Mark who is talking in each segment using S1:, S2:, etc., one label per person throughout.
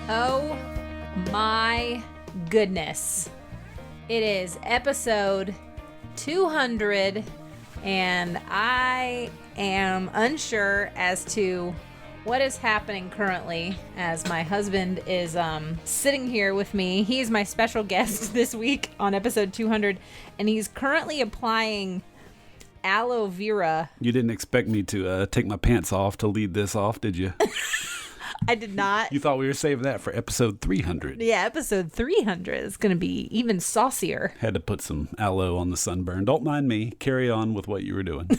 S1: Oh my goodness. It is episode 200 and I am unsure as to what is happening currently as my husband is sitting here with me. He is my special guest this week on episode 200 and he's currently applying aloe vera.
S2: You didn't expect me to take my pants off to lead this off, did you?
S1: I did not.
S2: You thought we were saving that for episode 300.
S1: Yeah, episode 300 is going to be even saucier.
S2: Had to put some aloe on the sunburn. Don't mind me. Carry on with what you were doing.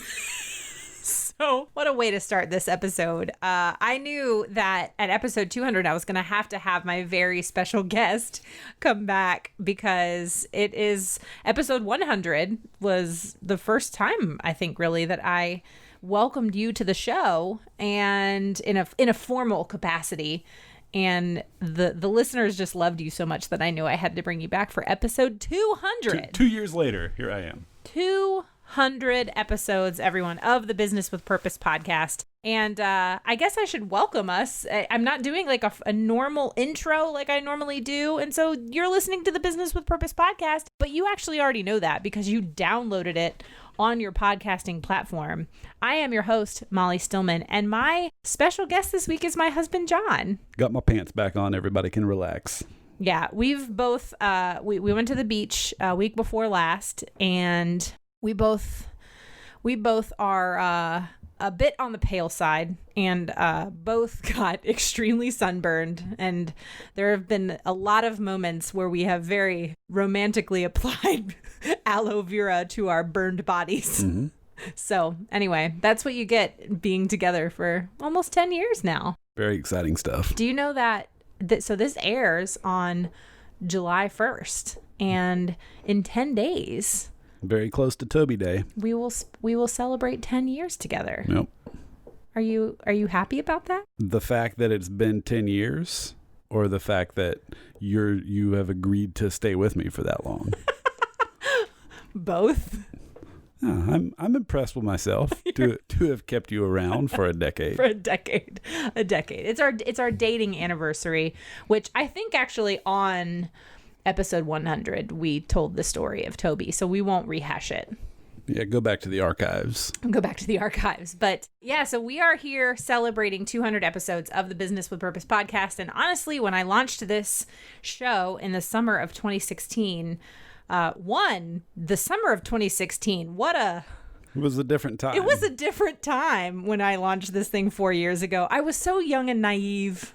S1: So, what a way to start this episode. I knew that at episode 200, I was going to have my very special guest come back because it is episode 100 was the first time, I think, really, that I welcomed you to the show and in a formal capacity. And the listeners just loved you so much that I knew I had to bring you back for episode 200.
S2: 2 years later, here I am.
S1: 200 episodes, everyone, of the Business with Purpose podcast. And I guess I should welcome us. I'm not doing like a normal intro like I normally do. And so you're listening to the Business with Purpose podcast, but you actually already know that because you downloaded it on your podcasting platform. I am your host, Molly Stillman, and my special guest this week is my husband, John.
S2: Got my pants back on. Everybody can relax.
S1: Yeah, we've both, we went to the beach a week before last, and we both are a bit on the pale side and both got extremely sunburned. And there have been a lot of moments where we have very romantically applied aloe vera to our burned bodies. Mm-hmm. So anyway, that's what you get being together for almost 10 years now.
S2: Very exciting stuff.
S1: Do you know that so this airs on July 1st, and in 10 days...
S2: Very close to Toby Day.
S1: We will celebrate 10 years together.
S2: Yep.
S1: Are you happy about that?
S2: The fact that it's been 10 years, or the fact that you have agreed to stay with me for that long?
S1: Both.
S2: I'm impressed with myself to have kept you around for a decade.
S1: For a decade. It's our dating anniversary, which I think actually on episode 100 we told the story of Toby, so we won't rehash it.
S2: Yeah, go back to the archives. But yeah, so we are here celebrating 200 episodes of the Business with Purpose podcast. And honestly, when I launched this show in the summer of 2016, the summer of 2016, it was a different time. It was a different time when I launched this thing 4 years ago. I was so young and naive.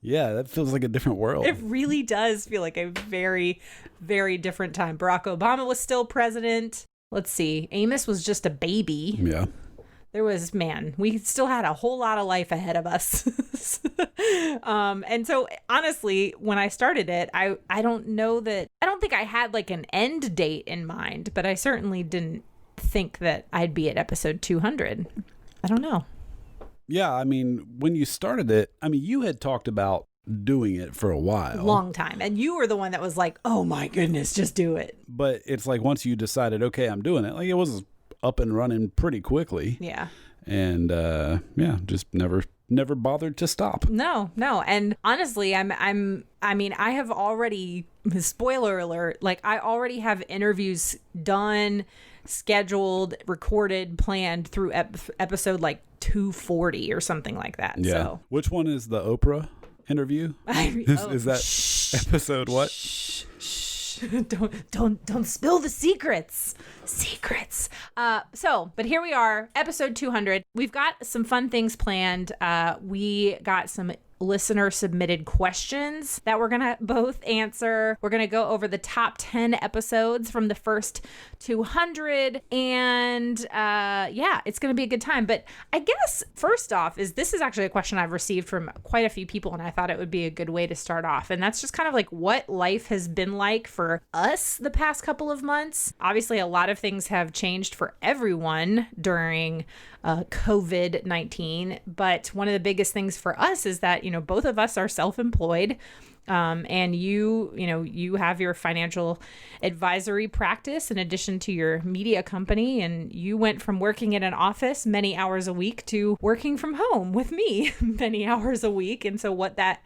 S2: Yeah, that feels like a different world.
S1: It really does feel like a very, very different time. Barack Obama was still president. Let's see. Amos was just a baby.
S2: Yeah.
S1: We still had a whole lot of life ahead of us. And so honestly, when I started it, I don't think I had like an end date in mind, but I certainly didn't think that I'd be at episode 200. I don't know.
S2: Yeah, I mean, when you started it, you had talked about doing it for a while.
S1: Long time. And you were the one that was like, oh my goodness, just do it.
S2: But it's like once you decided, okay, I'm doing it, like it was up and running pretty quickly.
S1: Yeah.
S2: And just never bothered to stop.
S1: No. And honestly, I have already, spoiler alert, like I already have interviews done, scheduled, recorded, planned through episode like 240 or something like that.
S2: Yeah.
S1: So.
S2: Which one is the Oprah interview? Is that episode what?
S1: Shh. Don't spill the secrets. But here we are, episode 200. We've got some fun things planned. We got some listener submitted questions that we're going to both answer. We're going to go over the top 10 episodes from the first 200. And it's going to be a good time. But I guess first off this is actually a question I've received from quite a few people, and I thought it would be a good way to start off. And that's just kind of like what life has been like for us the past couple of months. Obviously, a lot of things have changed for everyone during COVID-19. But one of the biggest things for us is that, both of us are self-employed. And you have your financial advisory practice in addition to your media company. And you went from working in an office many hours a week to working from home with me many hours a week. And so what that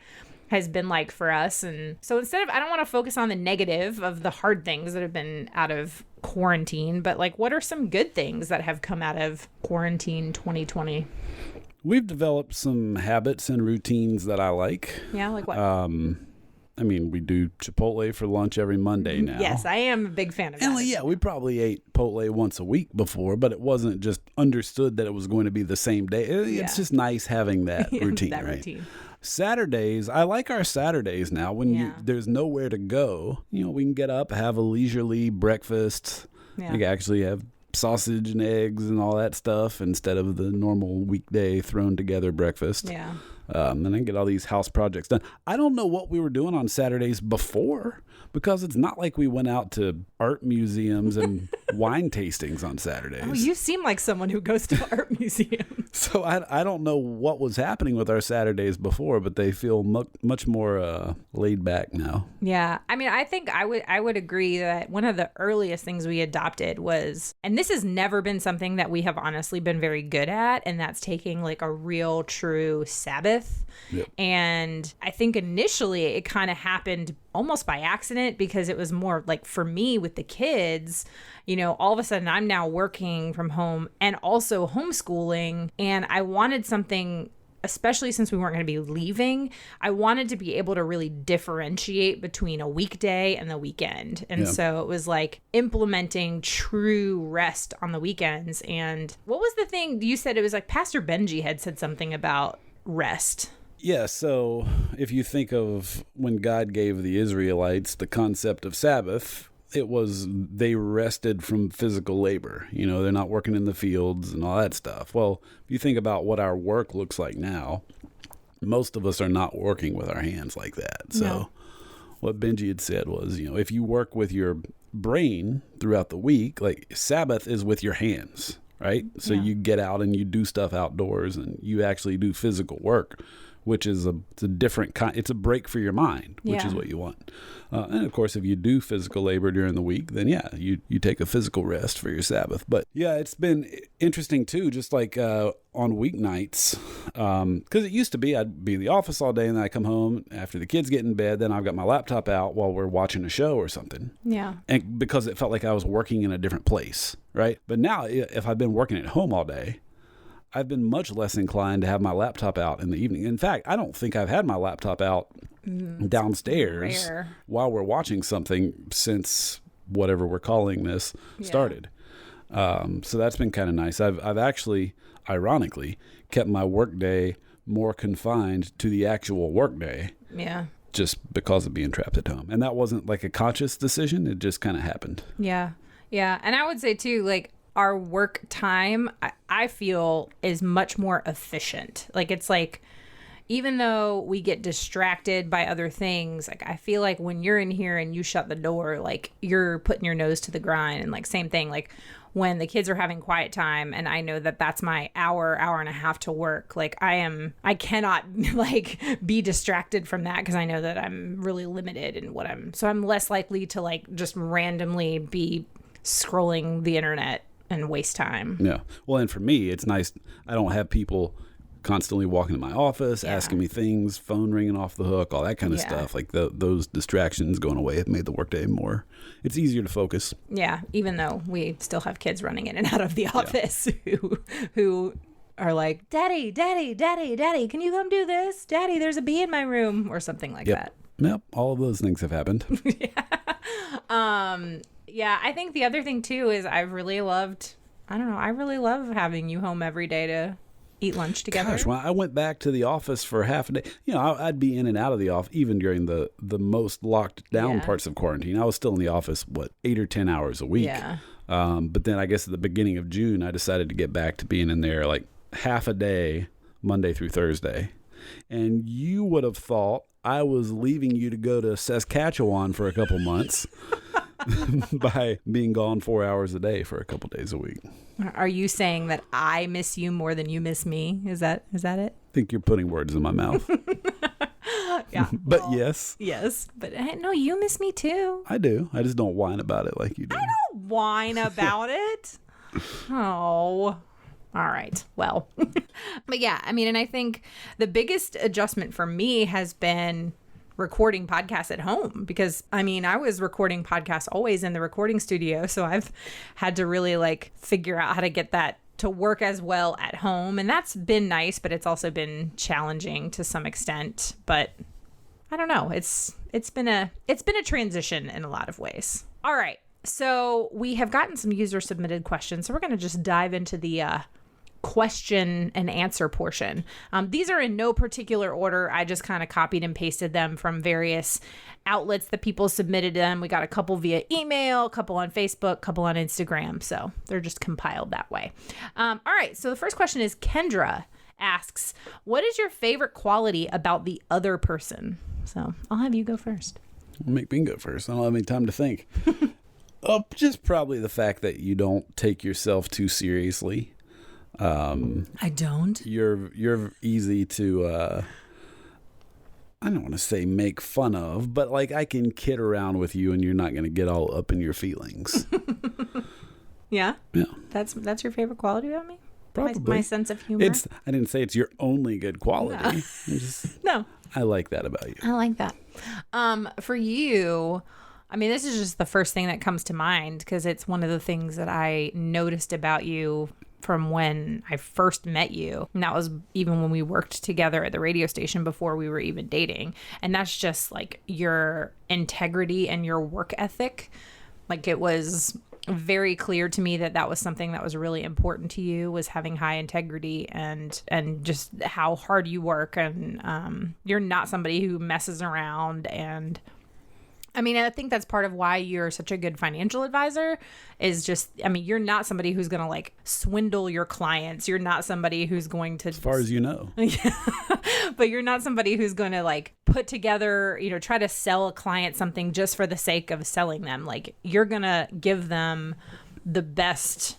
S1: has been like for us. And so I don't want to focus on the negative of the hard things that have been out of quarantine, but like, what are some good things that have come out of quarantine 2020?
S3: We've developed some habits and routines that I like.
S1: Yeah, like what?
S3: We do Chipotle for lunch every Monday now.
S1: Yes, I am a big fan of that.
S3: And yeah, we probably ate Chipotle once a week before, but it wasn't just understood that it was going to be the same day. It's just nice having that routine, routine. Saturdays, I like our Saturdays now when there's nowhere to go. We can get up, have a leisurely breakfast. Yeah. We can actually have sausage and eggs and all that stuff instead of the normal weekday thrown together breakfast.
S1: Yeah.
S3: And I get all these house projects done. I don't know what we were doing on Saturdays before, because it's not like we went out to art museums and wine tastings on Saturdays.
S1: Oh, you seem like someone who goes to art museums.
S3: So I don't know what was happening with our Saturdays before, but they feel much more laid back now.
S1: Yeah. I think I would agree that one of the earliest things we adopted was, and this has never been something that we have honestly been very good at, and that's taking like a real true Sabbath. Yep. And I think initially it kind of happened almost by accident, because it was more like for me with the kids, all of a sudden I'm now working from home and also homeschooling. And I wanted something, especially since we weren't going to be leaving, I wanted to be able to really differentiate between a weekday and the weekend. And so it was like implementing true rest on the weekends. And what was the thing you said? It was like Pastor Benji had said something about rest.
S3: Yeah, so if you think of when God gave the Israelites the concept of Sabbath, it was they rested from physical labor. They're not working in the fields and all that stuff. Well, if you think about what our work looks like now, most of us are not working with our hands like that. So what Benji had said was, if you work with your brain throughout the week, like Sabbath is with your hands, right? So you get out and you do stuff outdoors and you actually do physical work, which is it's a different kind. It's a break for your mind, which is what you want. And of course, if you do physical labor during the week, then you take a physical rest for your Sabbath. But yeah, it's been interesting too, just like on weeknights, because it used to be I'd be in the office all day and then I come home after the kids get in bed, then I've got my laptop out while we're watching a show or something.
S1: Yeah.
S3: And because it felt like I was working in a different place, right? But now if I've been working at home all day, I've been much less inclined to have my laptop out in the evening. In fact, I don't think I've had my laptop out downstairs while we're watching something since whatever we're calling this started. So that's been kind of nice. I've actually, ironically, kept my workday more confined to the actual workday.
S1: Yeah.
S3: Just because of being trapped at home. And that wasn't like a conscious decision. It just kind of happened.
S1: Yeah. Yeah. And I would say too, like, our work time, I feel, is much more efficient. Like, it's like, even though we get distracted by other things, like, I feel like when you're in here and you shut the door, like, you're putting your nose to the grind. And like, same thing, like when the kids are having quiet time and I know that that's my hour and a half to work, like I cannot like be distracted from that, because I know that I'm really limited in so I'm less likely to like just randomly be scrolling the internet and waste time.
S3: Yeah. Well, and for me, it's nice. I don't have people constantly walking to my office, asking me things, phone ringing off the hook, all that kind of stuff. Like those distractions going away have made the workday more, it's easier to focus.
S1: Yeah. Even though we still have kids running in and out of the office who are like, Daddy, can you come do this? Daddy, there's a bee in my room, or something like that.
S3: Yep. All of those things have happened.
S1: Yeah, I think the other thing too is I really love having you home every day to eat lunch together.
S3: Gosh, when I went back to the office for half a day, I'd be in and out of the office even during the most locked down parts of quarantine. I was still in the office, 8 or 10 hours a week.
S1: Yeah.
S3: But then I guess at the beginning of June, I decided to get back to being in there like half a day, Monday through Thursday. And you would have thought I was leaving you to go to Saskatchewan for a couple months. By being gone 4 hours a day for a couple days a week.
S1: Are you saying that I miss you more than you miss me? Is that it?
S3: think you're putting words in my mouth.
S2: Yeah.
S3: But well, yes.
S2: Yes. But no, you miss me too.
S3: I do. I just don't whine about it like you do.
S2: I don't whine about it. Oh. All right. Well. But yeah, I mean, and I think the biggest adjustment for me has been recording podcasts at home, because I mean, I was recording podcasts always in the recording studio. So I've had to really like figure out how to get that to work as well at home. And that's been nice, but it's also been challenging to some extent. But I don't know. It's been a transition in a lot of ways. All right. So we have gotten some user submitted questions. So we're going to just dive into the question and answer portion. These are in no particular order. I just kind of copied and pasted them from various outlets that people submitted them. We got a couple via email, a couple on Facebook, a couple on Instagram. So they're just compiled that way. All right. So the first question is Kendra asks, what is your favorite quality about the other person? So I'll have you go first.
S3: Make me go first. I don't have any time to think. Just probably the fact that you don't take yourself too seriously.
S2: I don't.
S3: You're easy to I don't want to say make fun of, but like I can kid around with you and you're not going to get all up in your feelings.
S2: Yeah?
S3: Yeah.
S2: That's your favorite quality about me?
S3: Probably.
S2: My sense of humor?
S3: I didn't say it's your only good quality.
S2: No.
S3: I like that about you.
S2: I like that. For you, I mean, this is just the first thing that comes to mind because it's one of the things that I noticed about you from when I first met you. And that was even when we worked together at the radio station before we were even dating. And that's just like your integrity and your work ethic. Like it was very clear to me that was something that was really important to you, was having high integrity and just how hard you work. And you're not somebody who messes around. And I mean, I think that's part of why you're such a good financial advisor is just, I mean, you're not somebody who's going to like swindle your clients. You're not somebody who's going to,
S3: as far as you know,
S2: but you're not somebody who's going to like put together, try to sell a client something just for the sake of selling them. Like you're going to give them the best,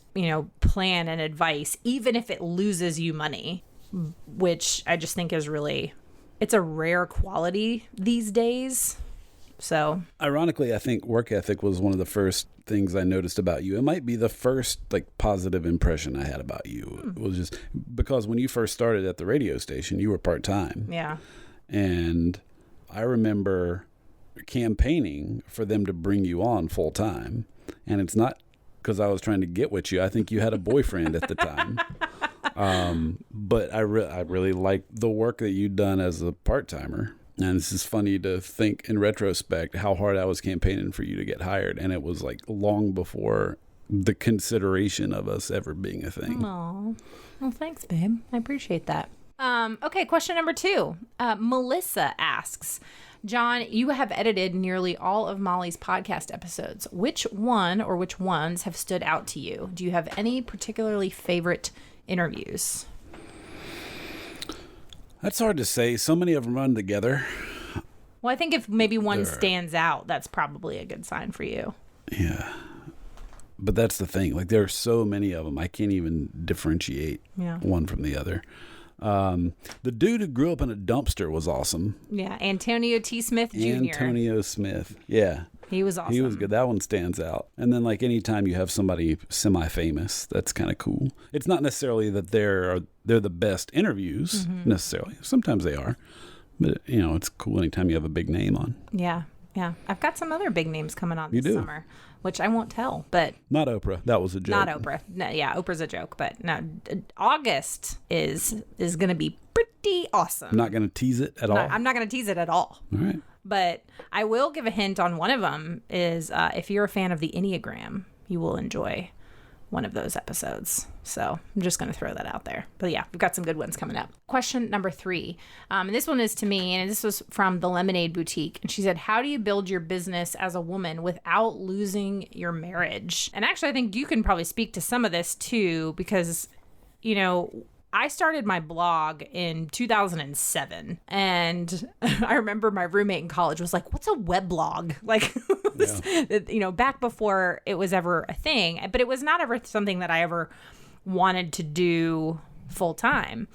S2: plan and advice, even if it loses you money, which I just think is really, it's a rare quality these days. So
S3: ironically, I think work ethic was one of the first things I noticed about you. It might be the first like positive impression I had about you. It was just because when you first started at the radio station, you were part-time.
S2: Yeah.
S3: And I remember campaigning for them to bring you on full-time. And it's not because I was trying to get with you. I think you had a boyfriend at the time. But I really liked the work that you'd done as a part-timer. And this is funny to think in retrospect how hard I was campaigning for you to get hired. And it was like long before the consideration of us ever being a thing.
S2: Oh, well, thanks, babe. I appreciate that. Okay, question number 2. Melissa asks, John, you have edited nearly all of Molly's podcast episodes. Which one or which ones have stood out to you? Do you have any particularly favorite interviews?
S3: That's hard to say. So many of them run together.
S2: Well, I think if maybe one stands out, that's probably a good sign for you.
S3: Yeah. But that's the thing. Like there are so many of them. I can't even differentiate one from the other. The dude who grew up in a dumpster was awesome.
S2: Yeah. Antonio T. Smith Jr.
S3: Antonio Smith. Yeah.
S2: He was awesome.
S3: He was good. That one stands out. And then like anytime you have somebody semi-famous, that's kind of cool. It's not necessarily that they're the best interviews necessarily. Sometimes they are. But it's cool anytime you have a big name on.
S2: Yeah. Yeah. I've got some other big names coming on this summer, which I won't tell, but
S3: not Oprah. That was a joke.
S2: Not Oprah. No, yeah, Oprah's a joke, but no, August is going to be pretty awesome.
S3: I'm not going to tease it at all.
S2: I'm not going to tease it at all.
S3: All right.
S2: But I will give a hint on one of them is if you're a fan of the Enneagram, you will enjoy one of those episodes. So I'm just going to throw that out there. But yeah, we've got some good ones coming up. Question number 3. And this one is to me, and this was from the Lemonade Boutique. And she said, how do you build your business as a woman without losing your marriage? And actually, I think you can probably speak to some of this too, because, I started my blog in 2007, and I remember my roommate in college was like, what's a weblog? Like, back before it was ever a thing, but it was not ever something that I ever wanted to do full time.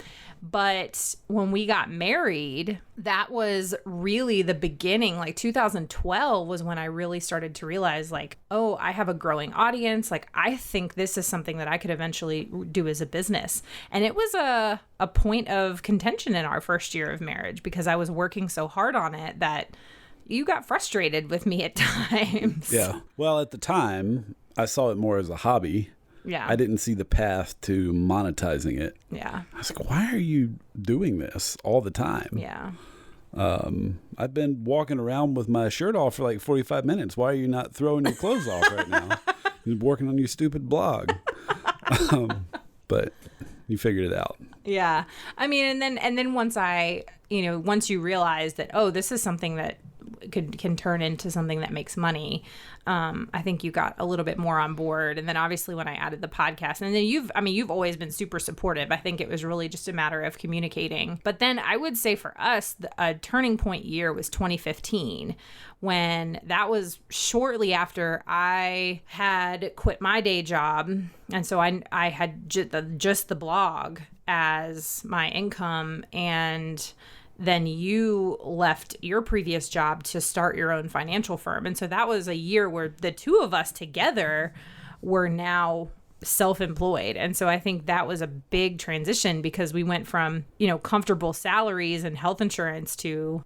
S1: But when we got married, that was really the beginning. Like 2012 was when I really started to realize like, oh, I have a growing audience. Like, I think this is something that I could eventually do as a business. And it was a point of contention in our first year of marriage because I was working so hard on it that you got frustrated with me at times.
S3: Yeah. Well, at the time, I saw it more as a hobby.
S1: Yeah.
S3: I didn't see the path to monetizing it.
S1: Yeah.
S3: I was like, why are you doing this all the time?
S1: Yeah.
S3: I've been walking around with my shirt off for like 45 minutes. Why are you not throwing your clothes off right now? You're working on your stupid blog. But you figured it out.
S1: Yeah. I mean, and then once once you realize that, oh, this is something that can turn into something that makes money, I think you got a little bit more on board. And then obviously when I added the podcast, and then you've always been super supportive. I think it was really just a matter of communicating. But then I would say for us, a turning point year was 2015, when that was shortly after I had quit my day job. And so I had just the blog as my income, and then you left your previous job to start your own financial firm. And so that was a year where the two of us together were now self-employed. And so I think that was a big transition because we went from, comfortable salaries and health insurance to,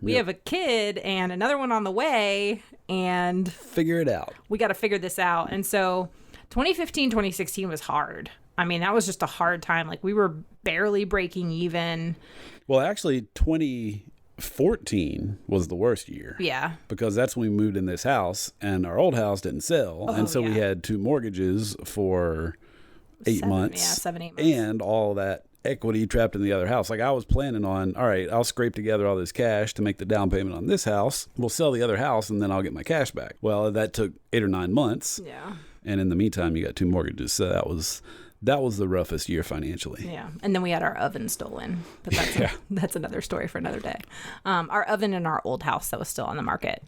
S1: we have a kid and another one on the way, and
S3: figure it out.
S1: We got to figure this out. And so 2015, 2016 was hard. I mean, that was just a hard time. Like, we were barely breaking even.
S3: Well, actually, 2014 was the worst year.
S1: Yeah.
S3: Because that's when we moved in this house, and our old house didn't sell. And so we had 2 mortgages for 8 months.
S1: Yeah, 7, 8 months.
S3: And all that equity trapped in the other house. Like, I was planning on, all right, I'll scrape together all this cash to make the down payment on this house. We'll sell the other house, and then I'll get my cash back. Well, that took 8 or 9 months.
S1: Yeah.
S3: And in the meantime, you got 2 mortgages. So that was the roughest year financially.
S1: Yeah. And then we had our oven stolen. But that's another story for another day. Our oven in our old house that was still on the market,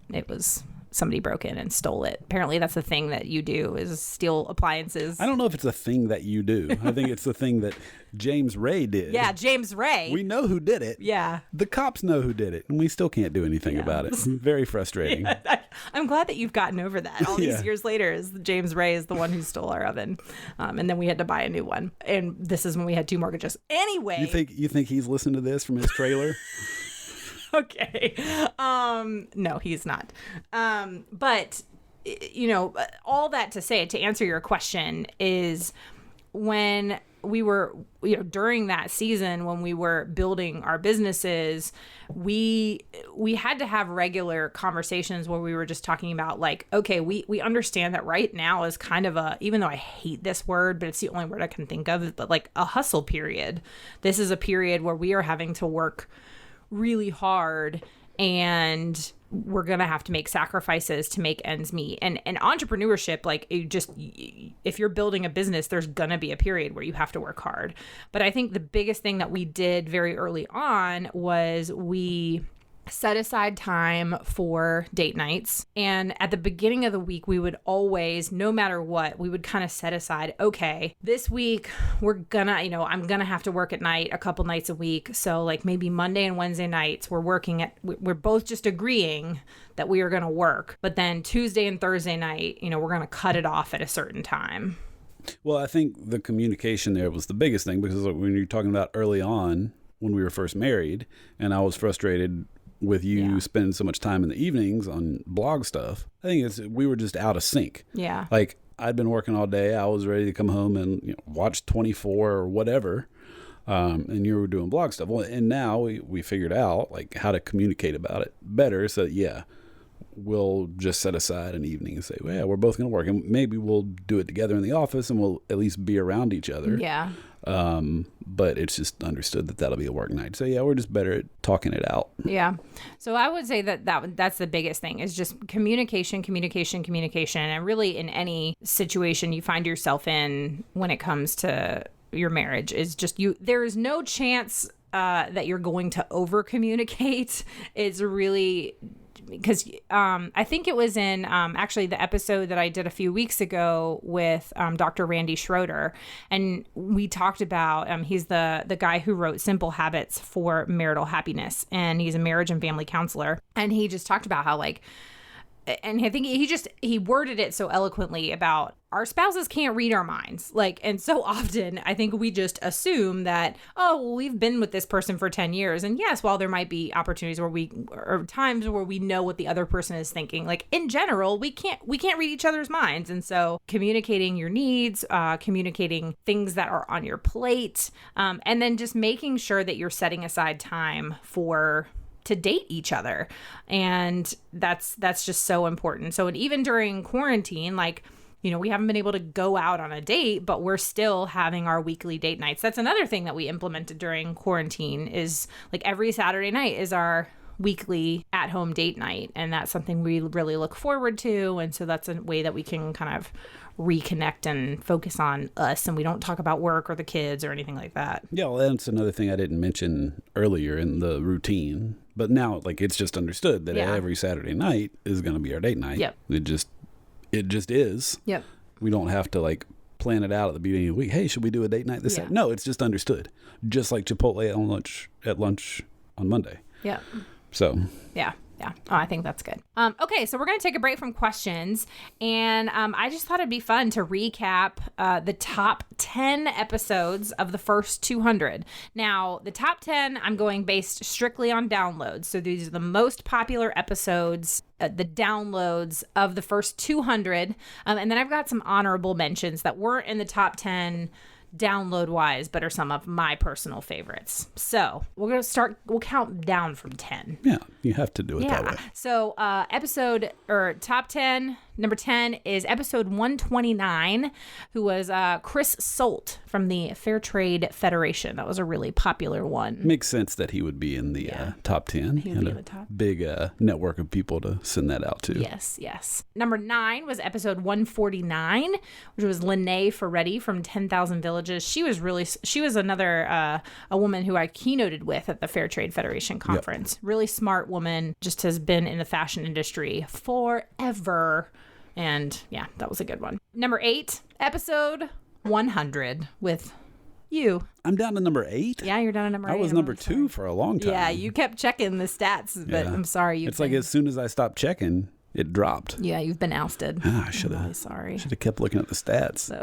S1: somebody broke in and stole it. Apparently that's the thing that you do, is steal appliances.
S3: I don't know if it's a thing that you do. I think it's the thing that James Ray did.
S1: Yeah, James Ray.
S3: We know who did it.
S1: Yeah.
S3: The cops know who did it, and we still can't do anything about it. Very frustrating.
S1: Yeah, I'm glad that you've gotten over that. All these years later, is James Ray is the one who stole our oven. And then we had to buy a new one. And this is when we had 2 mortgages. Anyway.
S3: You think he's listened to this from his trailer?
S1: Okay. No, he's not. But, all that to say, to answer your question, is when we were, during that season when we were building our businesses, we had to have regular conversations where we were just talking about like, okay, we understand that right now is kind of even though I hate this word, but it's the only word I can think of, but like a hustle period. This is a period where we are having to work really hard, and we're gonna have to make sacrifices to make ends meet. And entrepreneurship, like, if you're building a business, there's gonna be a period where you have to work hard. But I think the biggest thing that we did very early on was we set aside time for date nights. And at the beginning of the week, we would always, no matter what, we would kind of set aside, okay, this week I'm gonna have to work at night a couple nights a week. So like maybe Monday and Wednesday nights we're both just agreeing that we are gonna work. But then Tuesday and Thursday night, we're gonna cut it off at a certain time.
S3: Well, I think the communication there was the biggest thing, because when you're talking about early on when we were first married, and I was frustrated with you spending so much time in the evenings on blog stuff, I think we were just out of sync.
S1: Yeah.
S3: Like, I'd been working all day. I was ready to come home and watch 24 or whatever. And you were doing blog stuff. Well, and now we figured out like how to communicate about it better. So we'll just set aside an evening and say, well, yeah, we're both going to work, and maybe we'll do it together in the office, and we'll at least be around each other.
S1: Yeah.
S3: But it's just understood that that'll be a work night. So yeah, we're just better at talking it out.
S1: Yeah. So I would say that's the biggest thing, is just communication. And really in any situation you find yourself in when it comes to your marriage, is just there is no chance that you're going to over communicate. It's really because I think it was in actually the episode that I did a few weeks ago with Dr. Randy Schroeder, and we talked about he's the guy who wrote Simple Habits for Marital Happiness, and he's a marriage and family counselor, and he just talked about how and I think he worded it so eloquently about our spouses can't read our minds. And so often I think we just assume that, oh, well, we've been with this person for 10 years. And yes, while there might be opportunities or times where we know what the other person is thinking, in general, we can't read each other's minds. And so communicating your needs, communicating things that are on your plate, and then just making sure that you're setting aside time to date each other. And that's just so important. So, and even during quarantine, we haven't been able to go out on a date, but we're still having our weekly date nights. That's another thing that we implemented during quarantine is every Saturday night is our weekly at-home date night. And that's something we really look forward to. And so that's a way that we can kind of reconnect and focus on us, and we don't talk about work or the kids or anything like that.
S3: Yeah, well, that's another thing I didn't mention earlier in the routine. But now, it's just understood that every Saturday night is going to be our date night. Yep. It just is. Yep. We don't have to plan it out at the beginning of the week. Hey, should we do a date night this Saturday? No, it's just understood. Just like Chipotle at lunch on Monday.
S1: Yeah.
S3: So.
S1: Yeah. Yeah. Oh, I think that's good. Okay, so we're going to take a break from questions. And I just thought it'd be fun to recap the top 10 episodes of the first 200. Now, the top 10, I'm going based strictly on downloads. So these are the most popular episodes, the downloads of the first 200. And then I've got some honorable mentions that weren't in the top 10 download wise, but are some of my personal favorites. So we'll count down from 10.
S3: Yeah, you have to do it that way.
S1: So top 10, number 10 is episode 129, who was Chris Solt from the Fair Trade Federation. That was a really popular one.
S3: Makes sense that he would be in the top 10.
S1: He would be in the top.
S3: Big network of people to send that out to.
S1: Yes. Number 9 was episode 149, which was Llenay Ferretti from 10,000 Villages. She was another a woman who I keynoted with at the Fair Trade Federation conference. Yep. Really smart woman, just has been in the fashion industry forever. And yeah, that was a good one. Number 8, episode 100 with you.
S3: I'm down to number 8?
S1: Yeah, you're down to number 8.
S3: I was number 2 for a long time.
S1: Yeah, you kept checking the stats, but I'm sorry.
S3: It's as soon as I stopped checking, it dropped.
S1: Yeah, you've been ousted.
S3: I should have.
S1: Really sorry.
S3: Should have kept looking at the stats. So.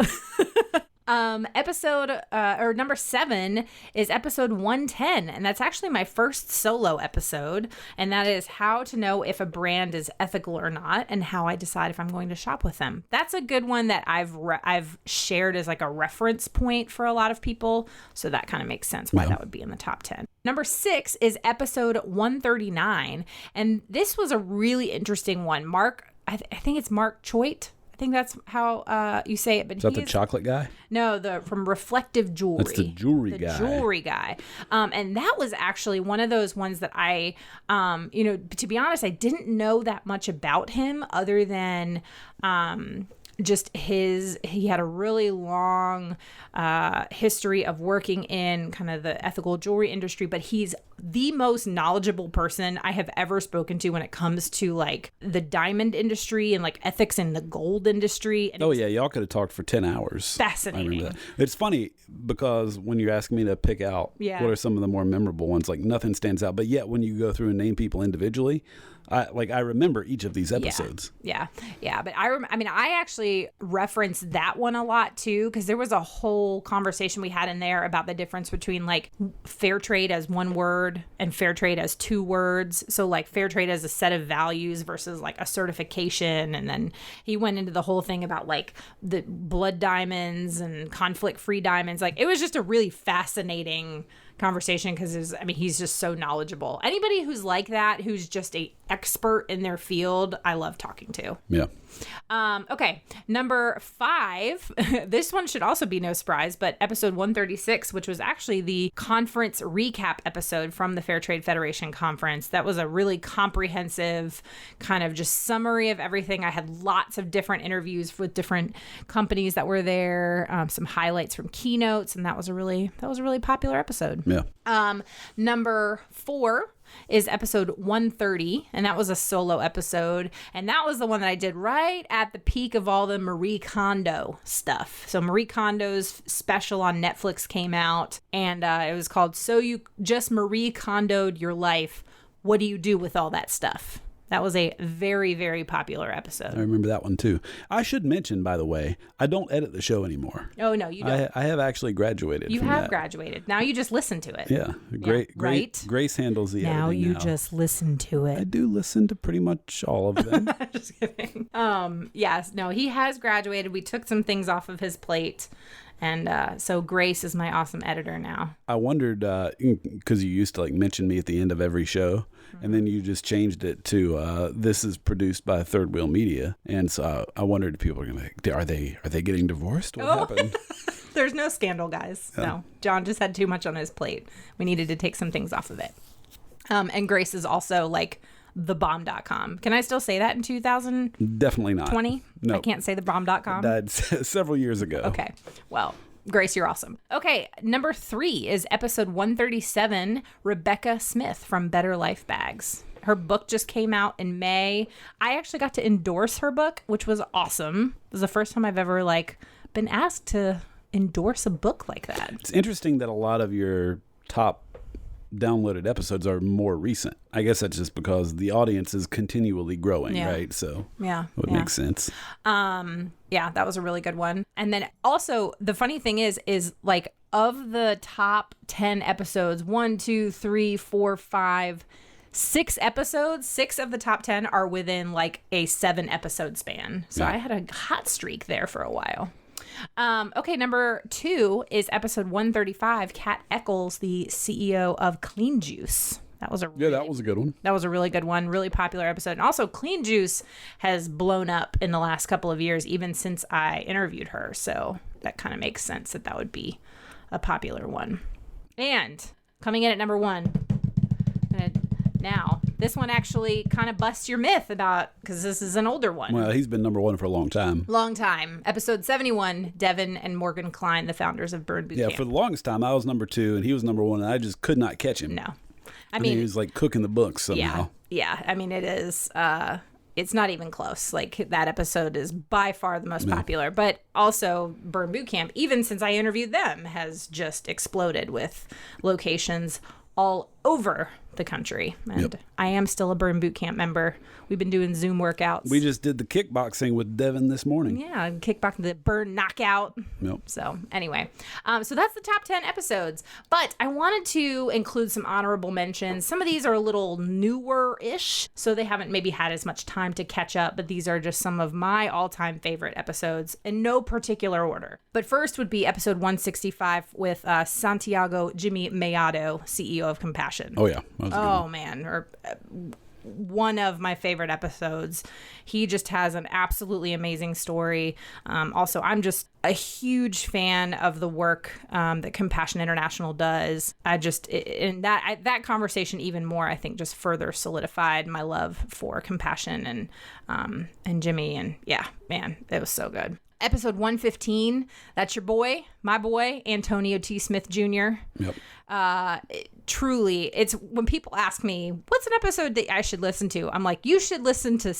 S1: Number 7 is episode 110, and that's actually my first solo episode, and that is how to know if a brand is ethical or not, and how I decide if I'm going to shop with them. That's a good one that I've shared as a reference point for a lot of people, so that kind of makes sense why that would be in the top 10. Number 6 is episode 139, and this was a really interesting one. I think it's Mark Choyt. I think that's how you say it. But
S3: is that the chocolate guy?
S1: No, from Reflective Jewelry.
S3: That's the jewelry guy.
S1: The jewelry guy. And that was actually one of those ones that I, to be honest, I didn't know that much about him other than just he had a really long history of working in kind of the ethical jewelry industry, but he's the most knowledgeable person I have ever spoken to when it comes to the diamond industry and ethics in the gold industry. And
S3: y'all could have talked for 10 hours.
S1: Fascinating.
S3: It's funny because when you're asking me to pick out what are some of the more memorable ones, nothing stands out, but yet when you go through and name people individually, I remember each of these episodes.
S1: Yeah. But I actually reference that one a lot too, because there was a whole conversation we had in there about the difference between fair trade as one word and fair trade as 2 words. So fair trade as a set of values versus a certification. And then he went into the whole thing about the blood diamonds and conflict-free diamonds. It was just a really fascinating conversation because he's just so knowledgeable. Anybody who's like that, who's just a expert in their field, I love talking to.
S3: Yeah.
S1: Okay, number 5. This one should also be no surprise, but episode 136, which was actually the conference recap episode from the Fair Trade Federation conference. That was a really comprehensive kind of just summary of everything. I had lots of different interviews with different companies that were there, some highlights from keynotes, and that was a really popular episode.
S3: Yeah.
S1: Number 4 is episode 130, and that was a solo episode, and that was the one that I did right at the peak of all the Marie-Kondo stuff. So Marie Kondo's special on Netflix came out, and it was called So You Just Marie-Kondo'd Your Life. What do you do with all that stuff? That was a very, very popular episode.
S3: I remember that one too. I should mention, by the way, I don't edit the show anymore.
S1: Oh, no, you don't.
S3: I have actually graduated.
S1: You
S3: from
S1: have
S3: that.
S1: graduated. Now you just listen to it.
S3: Yeah. Great.
S1: Right?
S3: Grace handles the editing now.
S1: You just listen to it.
S3: I do listen to pretty much all of them.
S1: Just kidding. Yes, no, he has graduated. We took some things off of his plate. And so Grace is my awesome editor now.
S3: I wondered, because you used to like mention me at the end of every show, and then you just changed it to this is produced by Third Wheel Media. And so I wondered if people are going to be like, are they getting divorced? What happened?
S1: There's no scandal, guys. Yeah. No, John just had too much on his plate. We needed to take some things off of it. And Grace is also like thebomb.com. Can I still say that in 2020?
S3: Definitely not. No.
S1: I can't say thebomb.com?
S3: Died several years ago.
S1: Okay. Well, Grace, you're awesome. Okay. Number 3 is episode 137, Rebecca Smith from Better Life Bags. Her book just came out in May. I actually got to endorse her book, which was awesome. It was the first time I've ever been asked to endorse a book like that.
S3: It's interesting that a lot of your top downloaded episodes are more recent. I guess that's just because the audience is continually growing, right? So it would make sense.
S1: Yeah, that was a really good one. And then also the funny thing is like of the top 10 episodes, 1, 2, 3, 4, 5, 6 episodes, 6 of the top 10 are within like a 7 episode span. So I had a hot streak there for a while. Okay, number 2 is episode 135, Kat Eckles, the CEO of Clean Juice. That was a
S3: good one. That was a
S1: really good one. Really popular episode. And also, Clean Juice has blown up in the last couple of years, even since I interviewed her. So that kind of makes sense that would be a popular one. And coming in at number 1, now, this one actually kind of busts your myth because this is an older one.
S3: Well, he's been number 1 for a long time.
S1: Long time. Episode 71, Devan and Morgan Kline, the founders of Burn Boot Camp.
S3: Yeah, for the longest time, I was number 2 and he was number 1, and I just could not catch him.
S1: No.
S3: I mean, he was like cooking the books somehow.
S1: Yeah. I mean, it is. It's not even close. Like, that episode is by far the most popular. But also, Burn Boot Camp, even since I interviewed them, has just exploded with locations all over the country. And I am still a Burn Boot Camp member. We've been doing Zoom workouts.
S3: We just did the kickboxing with Devan this morning.
S1: Yeah, kickboxing, the Burn knockout.
S3: Yep.
S1: So anyway, so that's the top 10 episodes. But I wanted to include some honorable mentions. Some of these are a little newer-ish, so they haven't maybe had as much time to catch up, but these are just some of my all-time favorite episodes in no particular order. But first would be episode 165 with Santiago Jimmy Mellado, CEO of Compassion.
S3: Oh, yeah.
S1: Oh, man. One of my favorite episodes. He just has an absolutely amazing story. Also, I'm just a huge fan of the work that Compassion International does. That conversation even more, I think, just further solidified my love for Compassion and Jimmy. And yeah, man, it was so good. Episode 115, that's my boy, Antonio T. Smith Jr.
S3: Yep.
S1: Truly, it's when people ask me, what's an episode that I should listen to? I'm like, you should listen to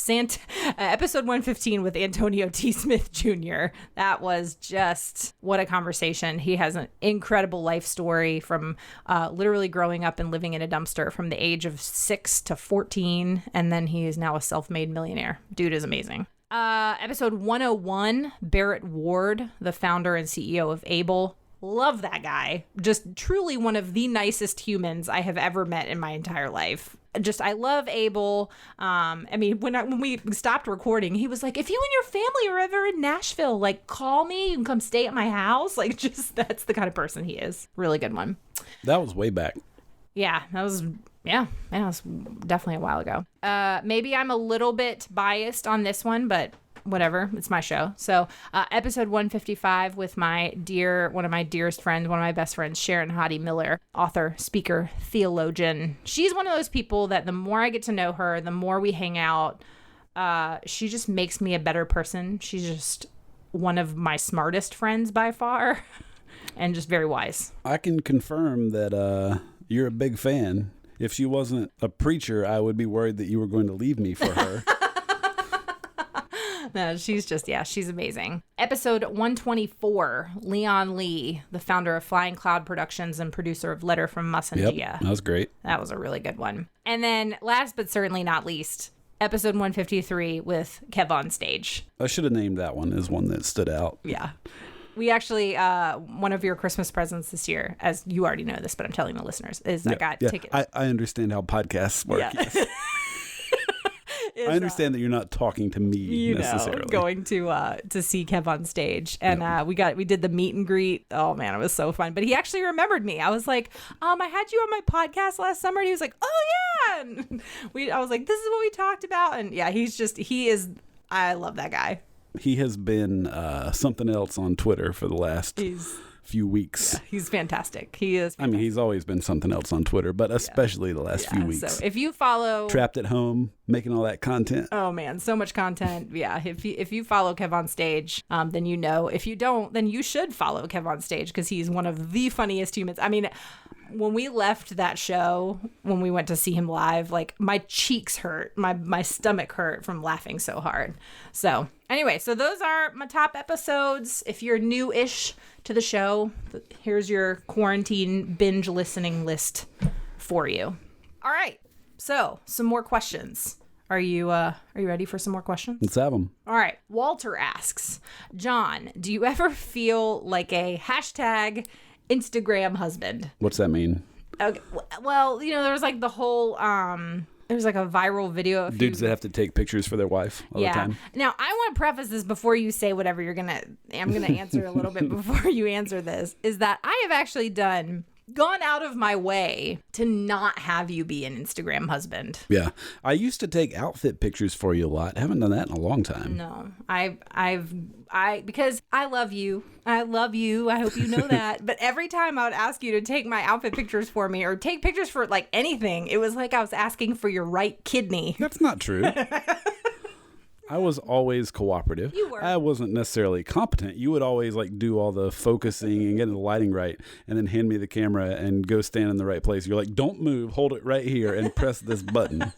S1: episode 115 with Antonio T. Smith Jr. That was just, what a conversation. He has an incredible life story from literally growing up and living in a dumpster from the age of 6 to 14. And then he is now a self-made millionaire. Dude is amazing. Episode 101, Barrett Ward, the founder and CEO of Able. Love that guy. Just truly one of the nicest humans I have ever met in my entire life. I love Able. I mean, when we stopped recording, he was like, if you and your family are ever in Nashville, like, call me. You can come stay at my house. Like, just, that's the kind of person he is. Really good one.
S3: That was way back.
S1: Yeah, that was definitely a while ago. Maybe I'm a little bit biased on this one, but whatever. It's my show. So episode 155 with one of my dearest friends, one of my best friends, Sharon Hodde Miller, author, speaker, theologian. She's one of those people that the more I get to know her, the more we hang out, she just makes me a better person. She's just one of my smartest friends by far. and just very wise.
S3: I can confirm that you're a big fan. If she wasn't a preacher, I would be worried that you were going to leave me for her.
S1: No, she's amazing. Episode 124, Leon Lee, the founder of Flying Cloud Productions and producer of Letter from Masanjia.
S3: Yep, that was great.
S1: That was a really good one. And then last but certainly not least, episode 153 with Kev on Stage.
S3: I should have named that one as one that stood out.
S1: Yeah. We actually, one of your Christmas presents this year, as you already know this, but I'm telling the listeners, is I got tickets.
S3: I understand how podcasts work. Yeah. Yes. I understand that you're not talking to me necessarily.
S1: Going to see Kev on Stage, and we did the meet and greet. Oh man, it was so fun. But he actually remembered me. I was like, I had you on my podcast last summer, and he was like, oh yeah. And I was like, this is what we talked about, and yeah, I love that guy.
S3: He has been something else on Twitter for the last few weeks.
S1: Yeah, he's fantastic. He is fantastic.
S3: I mean, he's always been something else on Twitter, but especially the last few weeks.
S1: So if you follow...
S3: Trapped at home, making all that content.
S1: Oh, man, so much content. Yeah, if you follow Kev on Stage, then you know. If you don't, then you should follow Kev on Stage because he's one of the funniest humans. I mean... When we left that show, when we went to see him live, like my cheeks hurt, my stomach hurt from laughing so hard. So anyway, so those are my top episodes. If you're new-ish to the show, here's your quarantine binge listening list for you. All right, so some more questions. Are you ready for some more questions?
S3: Let's have them.
S1: All right. Walter asks, John, do you ever feel like a hashtag Instagram husband?
S3: What's that mean?
S1: Okay. Well, there was like the whole there was like a viral video of
S3: dudes that have to take pictures for their wife all the time.
S1: Now, I want to preface this before you say whatever I'm going to answer a little bit before you answer this, is that I have actually gone out of my way to not have you be an Instagram husband.
S3: Yeah. I used to take outfit pictures for you a lot. I haven't done that in a long time.
S1: No. Because I love you. I love you. I hope you know that. But every time I would ask you to take my outfit pictures for me or take pictures for like anything, it was like I was asking for your right kidney.
S3: That's not true. I was always cooperative.
S1: You were.
S3: I wasn't necessarily competent. You would always like do all the focusing and getting the lighting right and then hand me the camera and go stand in the right place. You're like, don't move, hold it right here and press this button.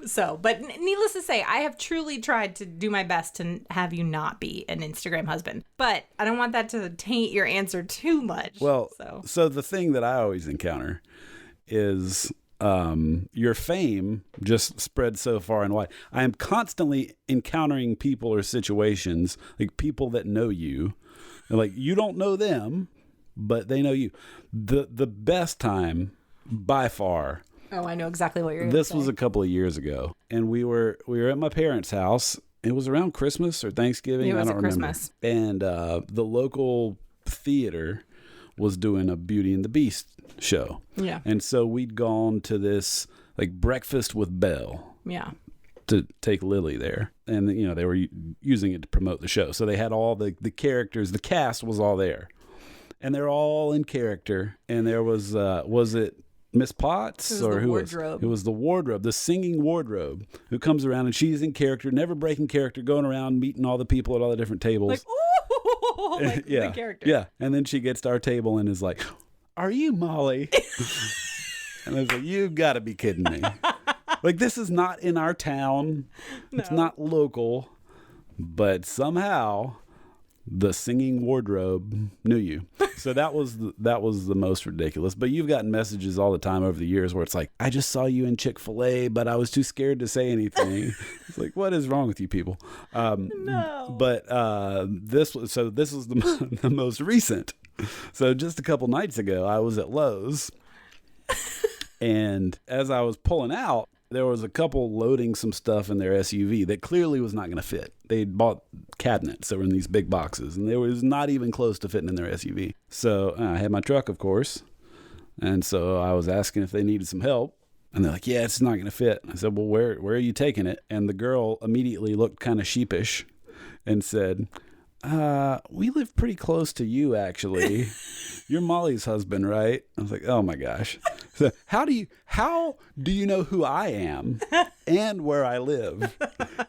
S1: So, but needless to say, I have truly tried to do my best to have you not be an Instagram husband. But I don't want that to taint your answer too much.
S3: Well, so the thing that I always encounter is... your fame just spread so far and wide. I am constantly encountering people or situations, like people that know you, and like you don't know them, but they know you. The best time by far.
S1: Oh, I know exactly what you're going to say.
S3: This was a couple of years ago, and we were at my parents' house. It was around Christmas or Thanksgiving. I don't remember. Christmas. And the local theater was doing a Beauty and the Beast show.
S1: Yeah.
S3: And so we'd gone to this like breakfast with Belle.
S1: Yeah.
S3: To take Lily there. And they were using it to promote the show. So they had all the characters, the cast was all there. And they're all in character. And there was it Miss Potts or who was it? It was the wardrobe, the singing wardrobe, who comes around and she's in character, never breaking character, going around meeting all the people at all the different tables.
S1: Like, ooh, like
S3: yeah,
S1: the character.
S3: Yeah. And then she gets to our table and is like, "Are you Molly?" And I was like, "You've got to be kidding me. Like, this is not in our town. No. It's not local, but somehow the singing wardrobe knew you." So that was the most ridiculous. But you've gotten messages all the time over the years where it's like, "I just saw you in Chick-fil-A, but I was too scared to say anything." It's like, what is wrong with you people?
S1: No.
S3: But this was the most recent. So just a couple nights ago, I was at Lowe's, and as I was pulling out, there was a couple loading some stuff in their SUV that clearly was not going to fit. They'd bought cabinets that were in these big boxes, and they was not even close to fitting in their SUV. So I had my truck, of course, and so I was asking if they needed some help, and they're like, "Yeah, it's not going to fit." I said, "Well, where are you taking it?" And the girl immediately looked kind of sheepish and said, "We live pretty close to you, actually. You're Molly's husband, right?" I was like, "Oh my gosh." So how do you know who I am and where I live?